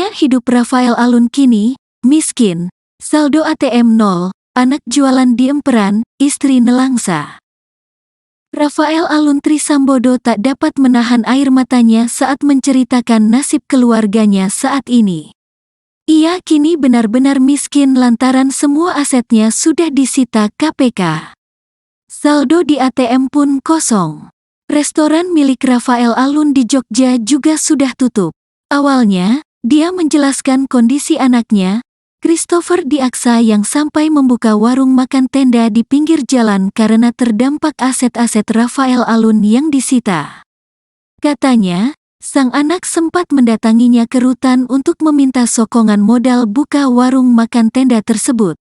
Gaya hidup Rafael Alun kini, miskin, saldo ATM 0, anak jualan di emperan, istri nelangsa. Rafael Alun Trisambodo tak dapat menahan air matanya saat menceritakan nasib keluarganya saat ini. Ia kini benar-benar miskin lantaran semua asetnya sudah disita KPK. Saldo di ATM pun kosong. Restoran milik Rafael Alun di Jogja juga sudah tutup. Awalnya, dia menjelaskan kondisi anaknya, Christopher Diaksa yang sampai membuka warung makan tenda di pinggir jalan karena terdampak aset-aset Rafael Alun yang disita. Katanya, sang anak sempat mendatanginya ke rutan untuk meminta sokongan modal buka warung makan tenda tersebut.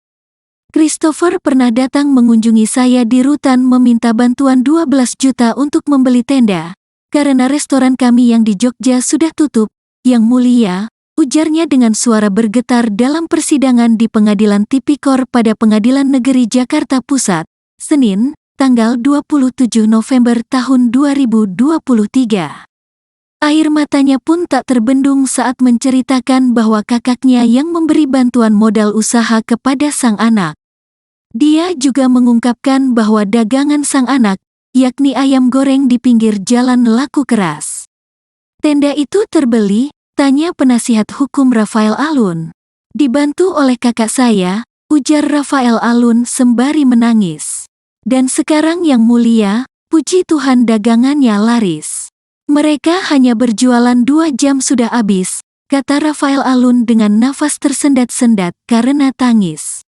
Christopher pernah datang mengunjungi saya di rutan meminta bantuan 12 juta untuk membeli tenda, karena restoran kami yang di Jogja sudah tutup. Yang mulia, ujarnya dengan suara bergetar dalam persidangan di Pengadilan Tipikor pada Pengadilan Negeri Jakarta Pusat, Senin, tanggal 27 November tahun 2023. Air matanya pun tak terbendung saat menceritakan bahwa kakaknya yang memberi bantuan modal usaha kepada sang anak. Dia juga mengungkapkan bahwa dagangan sang anak, yakni ayam goreng di pinggir jalan laku keras. Tenda itu terbeli, tanya penasihat hukum Rafael Alun. Dibantu oleh kakak saya, ujar Rafael Alun sembari menangis. Dan sekarang yang mulia, puji Tuhan dagangannya laris. Mereka hanya berjualan 2 jam sudah habis, kata Rafael Alun dengan nafas tersendat-sendat karena tangis.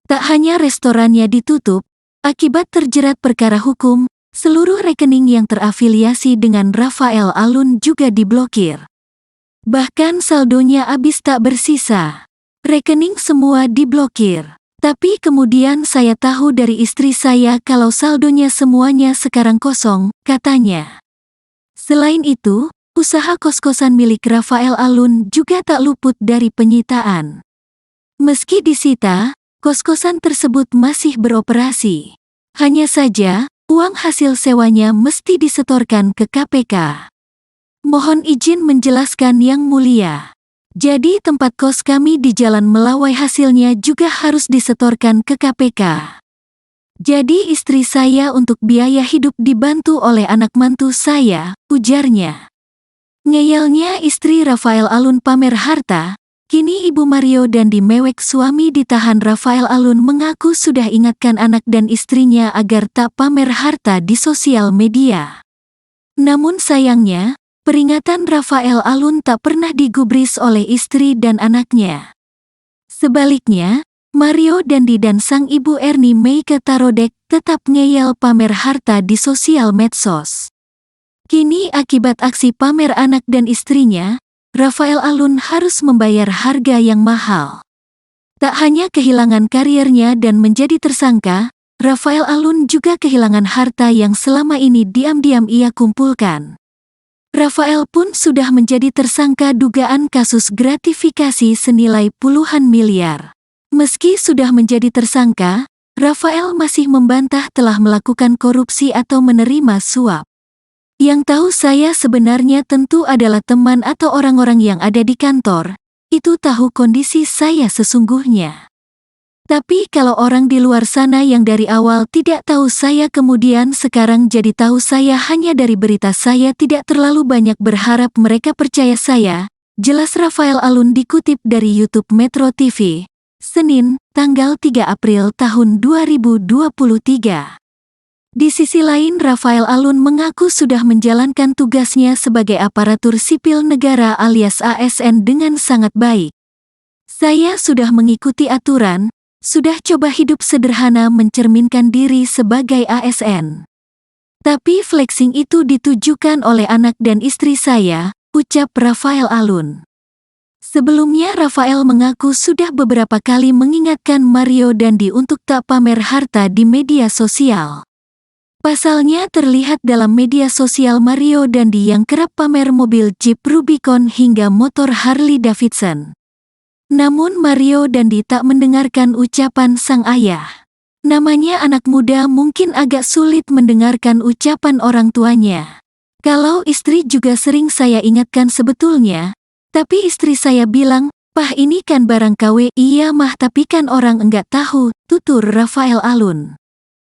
Tak hanya restorannya ditutup, akibat terjerat perkara hukum, seluruh rekening yang terafiliasi dengan Rafael Alun juga diblokir. Bahkan saldonya habis tak bersisa. Rekening semua diblokir. Tapi kemudian saya tahu dari istri saya kalau saldonya semuanya sekarang kosong, katanya. Selain itu, usaha kos-kosan milik Rafael Alun juga tak luput dari penyitaan. Meski disita, kos-kosan tersebut masih beroperasi. Hanya saja, uang hasil sewanya mesti disetorkan ke KPK. Mohon izin menjelaskan yang mulia. Jadi tempat kos kami di Jalan Melawai hasilnya juga harus disetorkan ke KPK. Jadi istri saya untuk biaya hidup dibantu oleh anak mantu saya, ujarnya. Ngeyelnya istri Rafael Alun pamer harta. Kini Ibu Mario Dandi mewek suami ditahan. Rafael Alun mengaku sudah ingatkan anak dan istrinya agar tak pamer harta di sosial media. Namun sayangnya, peringatan Rafael Alun tak pernah digubris oleh istri dan anaknya. Sebaliknya, Mario Dandi dan sang ibu Erni Meike Tarodek tetap ngeyel pamer harta di sosial medsos. Kini akibat aksi pamer anak dan istrinya, Rafael Alun harus membayar harga yang mahal. Tak hanya kehilangan kariernya dan menjadi tersangka, Rafael Alun juga kehilangan harta yang selama ini diam-diam ia kumpulkan. Rafael pun sudah menjadi tersangka dugaan kasus gratifikasi senilai puluhan miliar. Meski sudah menjadi tersangka, Rafael masih membantah telah melakukan korupsi atau menerima suap. Yang tahu saya sebenarnya tentu adalah teman atau orang-orang yang ada di kantor, itu tahu kondisi saya sesungguhnya. Tapi kalau orang di luar sana yang dari awal tidak tahu saya kemudian sekarang jadi tahu saya hanya dari berita, saya tidak terlalu banyak berharap mereka percaya saya, jelas Rafael Alun dikutip dari YouTube Metro TV, Senin, tanggal 3 April tahun 2023. Di sisi lain Rafael Alun mengaku sudah menjalankan tugasnya sebagai aparatur sipil negara alias ASN dengan sangat baik. Saya sudah mengikuti aturan, sudah coba hidup sederhana mencerminkan diri sebagai ASN. Tapi flexing itu ditujukan oleh anak dan istri saya, ucap Rafael Alun. Sebelumnya Rafael mengaku sudah beberapa kali mengingatkan Mario Dandi untuk tak pamer harta di media sosial. Pasalnya terlihat dalam media sosial Mario Dandi yang kerap pamer mobil Jeep Rubicon hingga motor Harley Davidson. Namun Mario Dandi tak mendengarkan ucapan sang ayah. Namanya anak muda mungkin agak sulit mendengarkan ucapan orang tuanya. Kalau istri juga sering saya ingatkan sebetulnya, Tapi istri saya bilang, "Pah, ini kan barang KW." "Iya mah, tapi kan orang enggak tahu," tutur Rafael Alun.